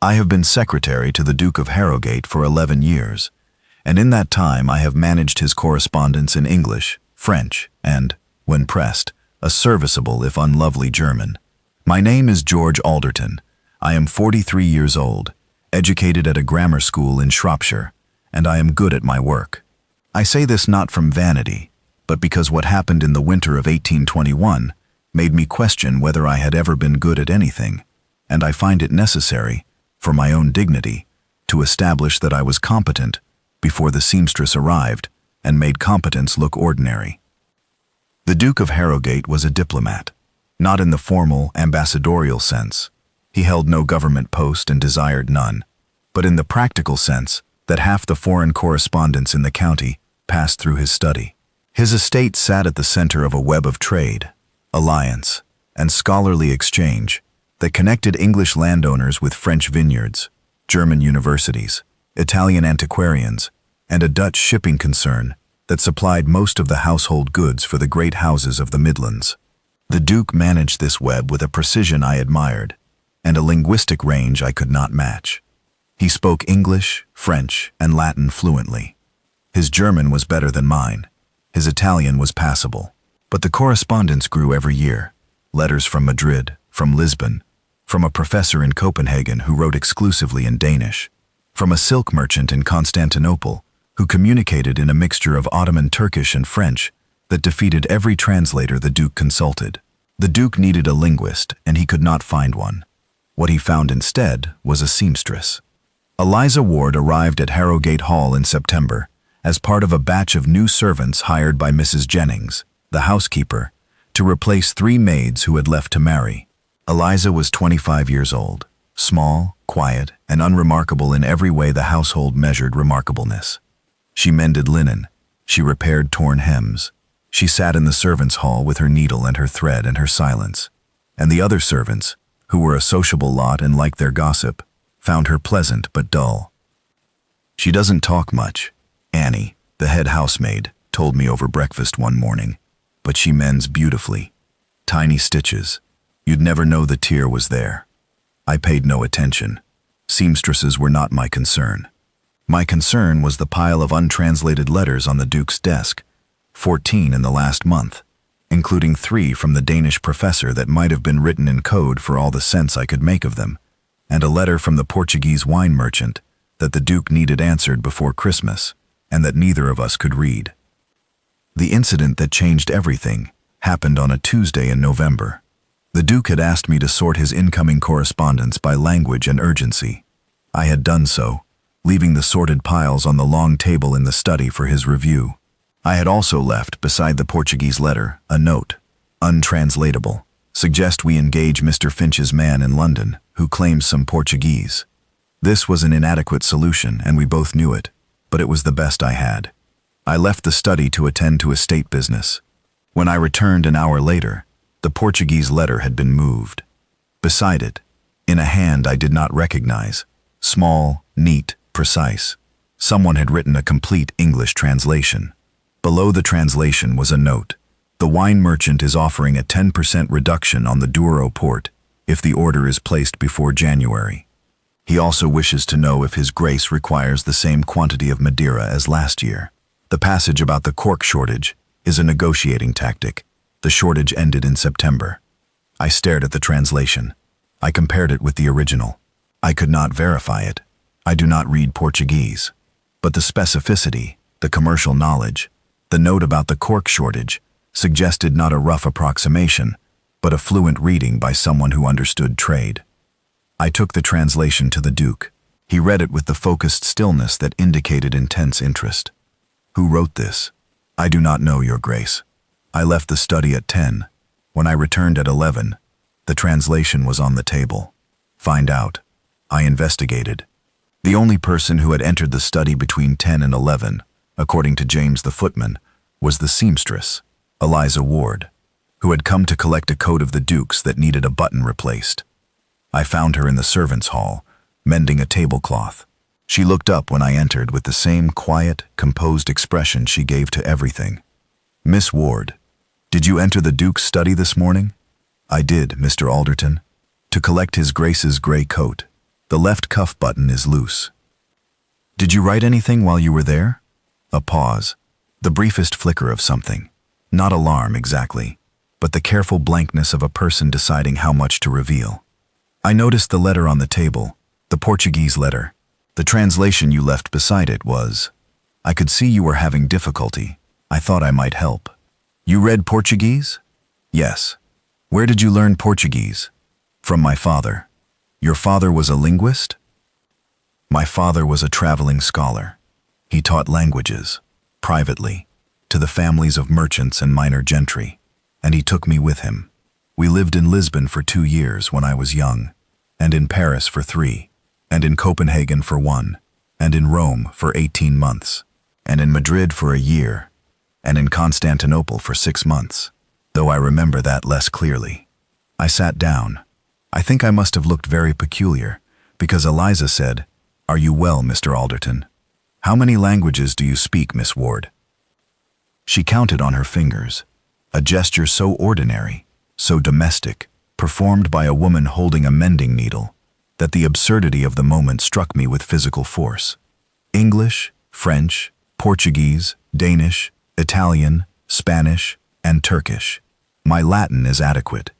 I have been secretary to the Duke of Harrowgate for 11 years, and in that time I have managed his correspondence in English, French, and, when pressed, a serviceable if unlovely German. My name is George Alderton. I am 43 years old, educated at a grammar school in Shropshire, and I am good at my work. I say this not from vanity, but because what happened in the winter of 1821 made me question whether I had ever been good at anything, and I find it necessary, for my own dignity, to establish that I was competent before the seamstress arrived and made competence look ordinary. The Duke of Harrowgate was a diplomat, not in the formal ambassadorial sense. He held no government post and desired none, but in the practical sense that half the foreign correspondence in the county passed through his study. His estate sat at the center of a web of trade, alliance, and scholarly exchange that connected English landowners with French vineyards, German universities, Italian antiquarians, and a Dutch shipping concern that supplied most of the household goods for the great houses of the Midlands. The Duke managed this web with a precision I admired, and a linguistic range I could not match. He spoke English, French, and Latin fluently. His German was better than mine. His Italian was passable. But the correspondence grew every year. Letters from Madrid, from Lisbon, from a professor in Copenhagen who wrote exclusively in Danish, from a silk merchant in Constantinople who communicated in a mixture of Ottoman Turkish and French that defeated every translator the Duke consulted. The Duke needed a linguist, and he could not find one. What he found instead was a seamstress. Eliza Ward arrived at Harrowgate Hall in September as part of a batch of new servants hired by Mrs. Jennings, the housekeeper, to replace 3 maids who had left to marry. Eliza was 25 years old, small, quiet, and unremarkable in every way the household measured remarkableness. She mended linen. She repaired torn hems. She sat in the servants' hall with her needle and her thread and her silence. And the other servants, who were a sociable lot and liked their gossip, found her pleasant but dull. She doesn't talk much, Annie, the head housemaid, told me over breakfast one morning, but she mends beautifully. Tiny stitches. You'd never know the tear was there. I paid no attention. Seamstresses were not my concern. My concern was the pile of untranslated letters on the Duke's desk, 14 in the last month, including 3 from the Danish professor that might have been written in code for all the sense I could make of them, and a letter from the Portuguese wine merchant that the Duke needed answered before Christmas, and that neither of us could read. The incident that changed everything happened on a Tuesday in November. The Duke had asked me to sort his incoming correspondence by language and urgency. I had done so, leaving the sorted piles on the long table in the study for his review. I had also left, beside the Portuguese letter, a note, untranslatable, suggest we engage Mr. Finch's man in London, who claims some Portuguese. This was an inadequate solution, and we both knew it, but it was the best I had. I left the study to attend to estate business. When I returned an hour later, the Portuguese letter had been moved. Beside it, in a hand I did not recognize, small, neat, precise, someone had written a complete English translation. Below the translation was a note. The wine merchant is offering a 10% reduction on the Douro port if the order is placed before January. He also wishes to know if His Grace requires the same quantity of Madeira as last year. The passage about the cork shortage is a negotiating tactic. The shortage ended in September. I stared at the translation. I compared it with the original. I could not verify it. I do not read Portuguese. But the specificity, the commercial knowledge, the note about the cork shortage suggested not a rough approximation, but a fluent reading by someone who understood trade. I took the translation to the Duke. He read it with the focused stillness that indicated intense interest. Who wrote this? I do not know, Your Grace. I left the study at 10. When I returned at 11, the translation was on the table. Find out. I investigated. The only person who had entered the study between 10 and 11, according to James the footman, was the seamstress, Eliza Ward, who had come to collect a coat of the Duke's that needed a button replaced. I found her in the servants' hall, mending a tablecloth. She looked up when I entered with the same quiet, composed expression she gave to everything. Miss Ward, did you enter the Duke's study this morning? I did, Mr. Alderton, to collect His Grace's gray coat. The left cuff button is loose. Did you write anything while you were there? A pause. The briefest flicker of something. Not alarm exactly, but the careful blankness of a person deciding how much to reveal. I noticed the letter on the table, the Portuguese letter. The translation you left beside it was, I could see you were having difficulty. I thought I might help. You read Portuguese? Yes. Where did you learn Portuguese? From my father. Your father was a linguist? My father was a traveling scholar. He taught languages, privately, to the families of merchants and minor gentry, and he took me with him. We lived in Lisbon for 2 years when I was young, and in Paris for 3, and in Copenhagen for 1, and in Rome for 18 months, and in Madrid for a year, and in Constantinople for 6 months, though I remember that less clearly. I sat down. I think I must have looked very peculiar, because Eliza said, Are you well, Mr. Alderton? How many languages do you speak, Miss Ward? She counted on her fingers, a gesture so ordinary, so domestic, performed by a woman holding a mending needle, that the absurdity of the moment struck me with physical force. English, French, Portuguese, Danish, Italian, Spanish, and Turkish. My Latin is adequate.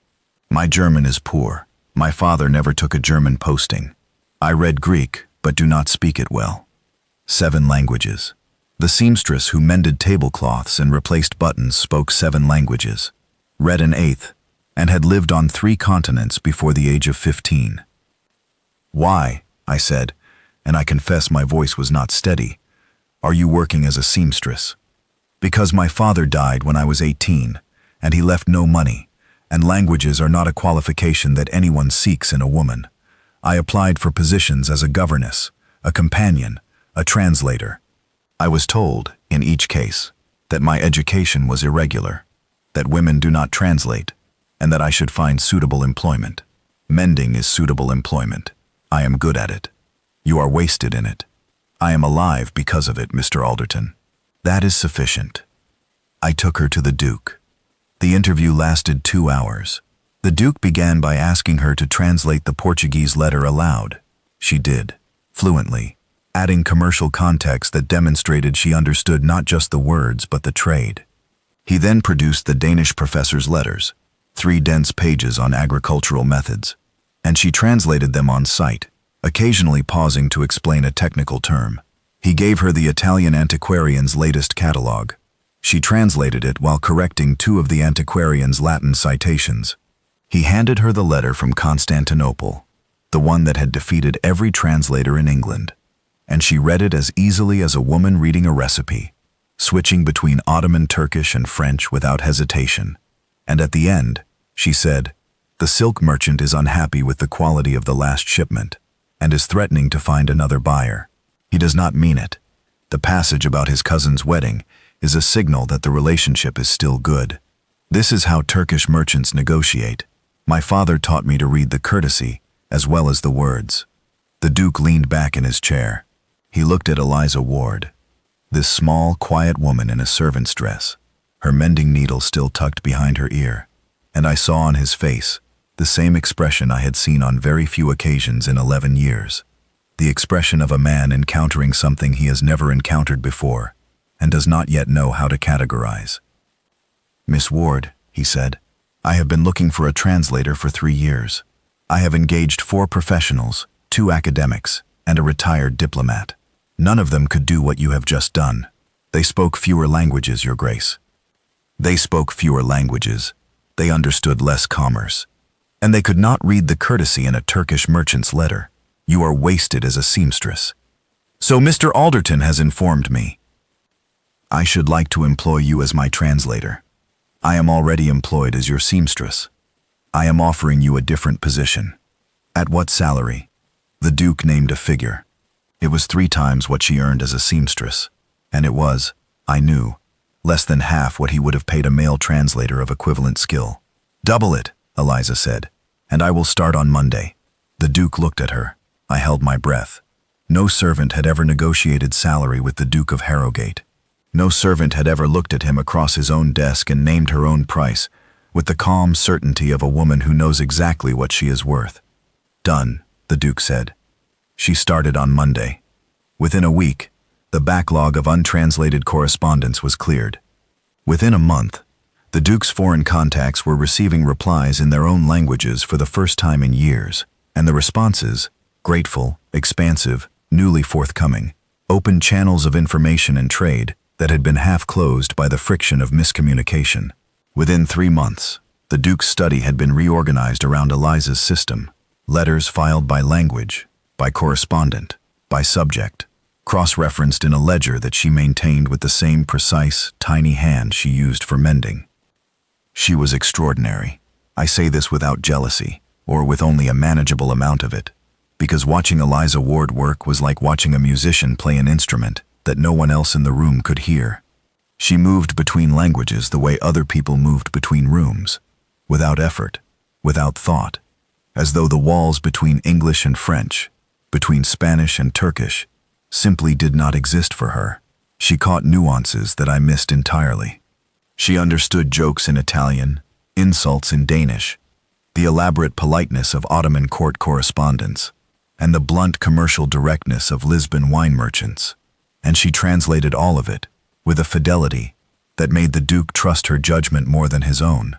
My German is poor. My father never took a German posting. I read Greek, but do not speak it well. 7 languages. The seamstress who mended tablecloths and replaced buttons spoke 7 languages, read an 8th, and had lived on 3 continents before the age of 15. Why, I said, and I confess my voice was not steady, are you working as a seamstress? Because my father died when I was 18, and he left no money, and languages are not a qualification that anyone seeks in a woman. I applied for positions as a governess, a companion, a translator. I was told, in each case, that my education was irregular, that women do not translate, and that I should find suitable employment. Mending is suitable employment. I am good at it. You are wasted in it. I am alive because of it, Mr. Alderton. That is sufficient. I took her to the Duke. The interview lasted 2 hours. The Duke began by asking her to translate the Portuguese letter aloud. She did, fluently, adding commercial context that demonstrated she understood not just the words but the trade. He then produced the Danish professor's letters, 3 dense pages on agricultural methods, and she translated them on sight, occasionally pausing to explain a technical term. He gave her the Italian antiquarian's latest catalogue. She translated it while correcting 2 of the antiquarian's Latin citations. He handed her the letter from Constantinople, the one that had defeated every translator in England, and she read it as easily as a woman reading a recipe, switching between Ottoman Turkish and French without hesitation. And at the end, she said, The silk merchant is unhappy with the quality of the last shipment, and is threatening to find another buyer. He does not mean it. The passage about his cousin's wedding is a signal that the relationship is still good. This is how Turkish merchants negotiate. My father taught me to read the courtesy as well as the words. The Duke leaned back in his chair. He looked at Eliza Ward, this small, quiet woman in a servant's dress, her mending needle still tucked behind her ear, and I saw on his face the same expression I had seen on very few occasions in 11 years, the expression of a man encountering something he has never encountered before and does not yet know how to categorize. Miss Ward, he said, I have been looking for a translator for 3 years. I have engaged 4 professionals, 2 academics, and a retired diplomat. None of them could do what you have just done. They spoke fewer languages, Your Grace. They spoke fewer languages. They understood less commerce. And they could not read the courtesy in a Turkish merchant's letter. You are wasted as a seamstress. So Mr. Alderton has informed me. I should like to employ you as my translator. I am already employed as your seamstress. I am offering you a different position. At what salary? The Duke named a figure. It was 3 times what she earned as a seamstress, and it was, I knew, less than half what he would have paid a male translator of equivalent skill. Double it, Eliza said, and I will start on Monday. The Duke looked at her. I held my breath. No servant had ever negotiated salary with the Duke of Harrowgate. No servant had ever looked at him across his own desk and named her own price, with the calm certainty of a woman who knows exactly what she is worth. Done, the Duke said. She started on Monday. Within a week, the backlog of untranslated correspondence was cleared. Within a month, the Duke's foreign contacts were receiving replies in their own languages for the first time in years, and the responses, grateful, expansive, newly forthcoming, opened channels of information and trade that had been half closed by the friction of miscommunication. Within 3 months, the Duke's study had been reorganized around Eliza's system, letters filed by language, by correspondent, by subject, cross-referenced in a ledger that she maintained with the same precise, tiny hand she used for mending. She was extraordinary. I say this without jealousy, or with only a manageable amount of it, because watching Eliza Ward work was like watching a musician play an instrument that no one else in the room could hear. She moved between languages the way other people moved between rooms, without effort, without thought, as though the walls between English and French, between Spanish and Turkish, simply did not exist for her. She caught nuances that I missed entirely. She understood jokes in Italian, insults in Danish, the elaborate politeness of Ottoman court correspondence, and the blunt commercial directness of Lisbon wine merchants. And she translated all of it with a fidelity that made the Duke trust her judgment more than his own.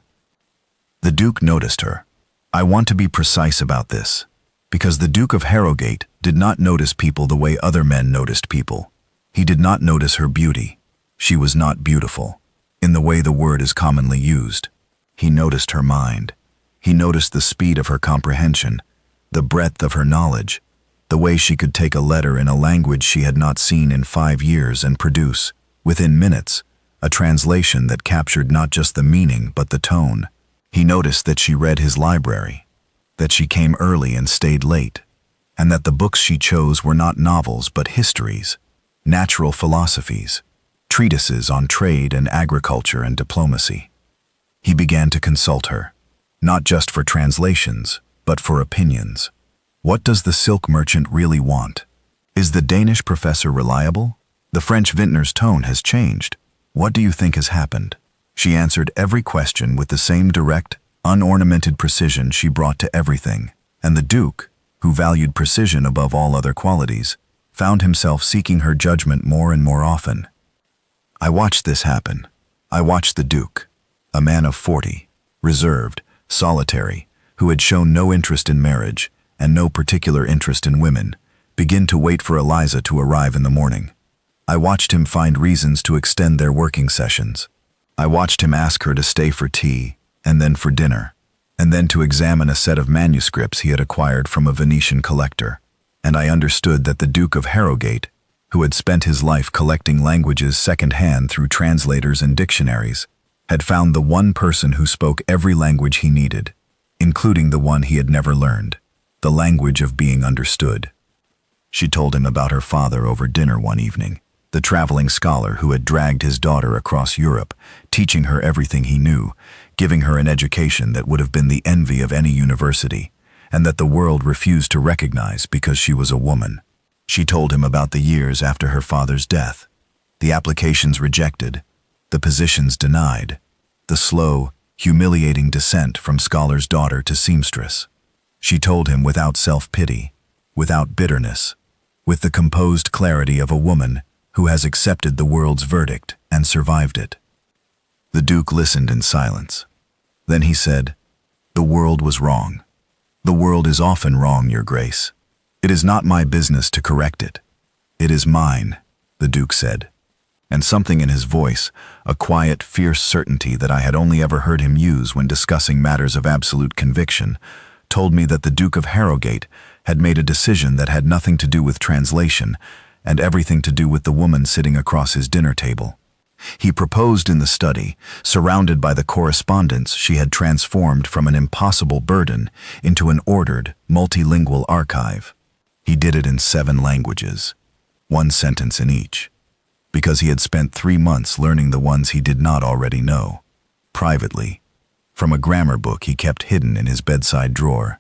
The Duke noticed her. I want to be precise about this, because the Duke of Harrowgate did not notice people the way other men noticed people. He did not notice her beauty. She was not beautiful, in the way the word is commonly used. He noticed her mind. He noticed the speed of her comprehension, the breadth of her knowledge, the way she could take a letter in a language she had not seen in 5 years and produce, within minutes, a translation that captured not just the meaning but the tone. He noticed that she read his library, that she came early and stayed late, and that the books she chose were not novels but histories, natural philosophies, treatises on trade and agriculture and diplomacy. He began to consult her, not just for translations, but for opinions. What does the silk merchant really want? Is the Danish professor reliable? The French vintner's tone has changed. What do you think has happened? She answered every question with the same direct, unornamented precision she brought to everything, and the Duke, who valued precision above all other qualities, found himself seeking her judgment more and more often. I watched this happen. I watched the Duke, a man of 40, reserved, solitary, who had shown no interest in marriage and no particular interest in women, begin to wait for Eliza to arrive in the morning. I watched him find reasons to extend their working sessions. I watched him ask her to stay for tea, and then for dinner, and then to examine a set of manuscripts he had acquired from a Venetian collector. And I understood that the Duke of Harrowgate, who had spent his life collecting languages second-hand through translators and dictionaries, had found the one person who spoke every language he needed, including the one he had never learned, the language of being understood. She told him about her father over dinner one evening, the traveling scholar who had dragged his daughter across Europe, teaching her everything he knew, giving her an education that would have been the envy of any university, and that the world refused to recognize because she was a woman. She told him about the years after her father's death, the applications rejected, the positions denied, the slow, humiliating descent from scholar's daughter to seamstress. She told him without self-pity, without bitterness, with the composed clarity of a woman who has accepted the world's verdict and survived it. The Duke listened in silence. Then he said, "The world was wrong. The world is often wrong, Your Grace. It is not my business to correct it. It is mine," the Duke said. And something in his voice, a quiet, fierce certainty that I had only ever heard him use when discussing matters of absolute conviction, told me that the Duke of Harrowgate had made a decision that had nothing to do with translation and everything to do with the woman sitting across his dinner table. He proposed in the study, surrounded by the correspondence she had transformed from an impossible burden into an ordered, multilingual archive. He did it in 7 languages, 1 sentence in each, because he had spent 3 months learning the ones he did not already know, privately, from a grammar book he kept hidden in his bedside drawer,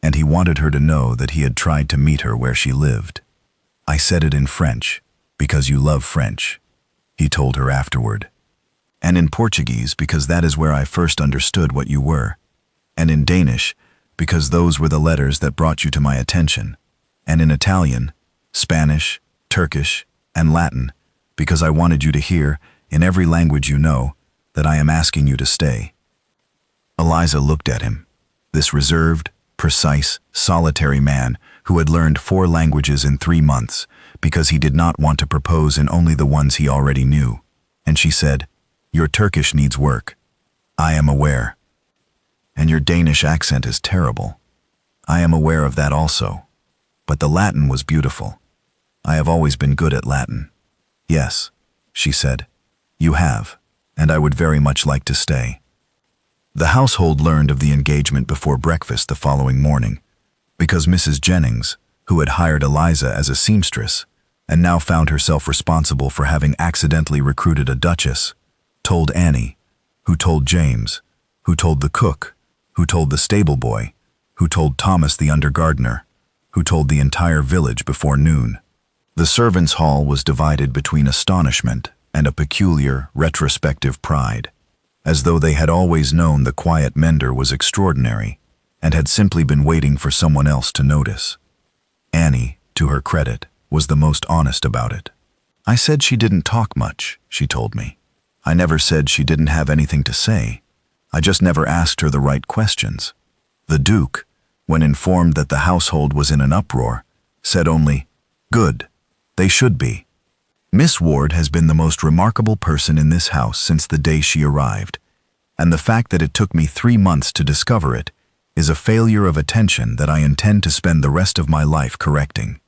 and he wanted her to know that he had tried to meet her where she lived. "I said it in French, because you love French," he told her afterward, "and in Portuguese because that is where I first understood what you were, and in Danish because those were the letters that brought you to my attention. and in Italian, Spanish, Turkish, and Latin, because I wanted you to hear, in every language you know, that I am asking you to stay." Eliza looked at him, this reserved, precise, solitary man who had learned 4 languages in 3 months because he did not want to propose in only the ones he already knew, and she said, "Your Turkish needs work. I am aware. And your Danish accent is terrible. I am aware of that also. But the Latin was beautiful. I have always been good at Latin." "Yes," she said, "you have, and I would very much like to stay." The household learned of the engagement before breakfast the following morning, because Mrs. Jennings, who had hired Eliza as a seamstress, and now found herself responsible for having accidentally recruited a duchess, told Annie, who told James, who told the cook, who told the stable boy, who told Thomas the under-gardener, who told the entire village before noon. The servants' hall was divided between astonishment and a peculiar, retrospective pride, as though they had always known the quiet mender was extraordinary and had simply been waiting for someone else to notice. Annie, to her credit, was the most honest about it. "I said she didn't talk much," she told me. "I never said she didn't have anything to say. I just never asked her the right questions." The Duke, when informed that the household was in an uproar, said only, "Good, they should be. Miss Ward has been the most remarkable person in this house since the day she arrived, and the fact that it took me 3 months to discover it is a failure of attention that I intend to spend the rest of my life correcting."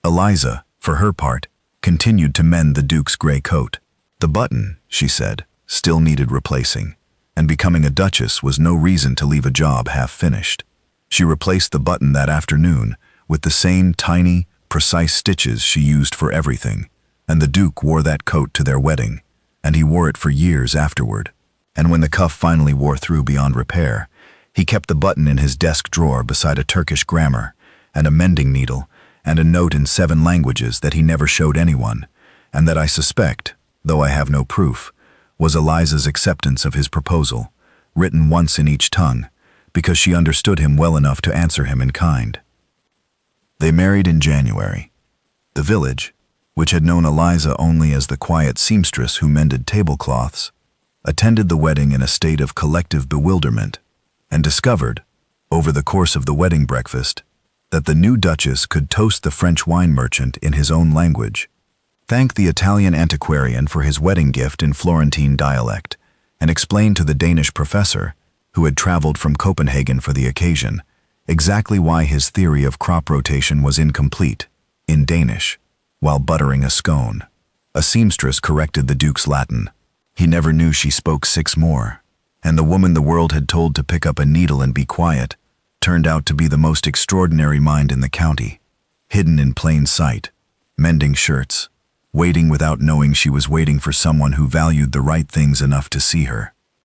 Eliza, for her part, continued to mend the Duke's gray coat. The button, she said, still needed replacing, and becoming a duchess was no reason to leave a job half-finished. She replaced the button that afternoon with the same tiny, precise stitches she used for everything, and the Duke wore that coat to their wedding, and he wore it for years afterward. And when the cuff finally wore through beyond repair, he kept the button in his desk drawer beside a Turkish grammar, and a mending needle, and a note in 7 languages that he never showed anyone, and that I suspect, though I have no proof, was Eliza's acceptance of his proposal, written once in each tongue, because she understood him well enough to answer him in kind. They married in January. The village, which had known Eliza only as the quiet seamstress who mended tablecloths, attended the wedding in a state of collective bewilderment, and discovered, over the course of the wedding breakfast, that the new duchess could toast the French wine merchant in his own language, thank the Italian antiquarian for his wedding gift in Florentine dialect, and explain to the Danish professor, who had traveled from Copenhagen for the occasion, exactly why his theory of crop rotation was incomplete, in Danish, while buttering a scone. A seamstress corrected the Duke's Latin. He never knew she spoke 6 more, and the woman the world had told to pick up a needle and be quiet turned out to be the most extraordinary mind in the county, hidden in plain sight, mending shirts, waiting without knowing she was waiting for someone who valued the right things enough to see her.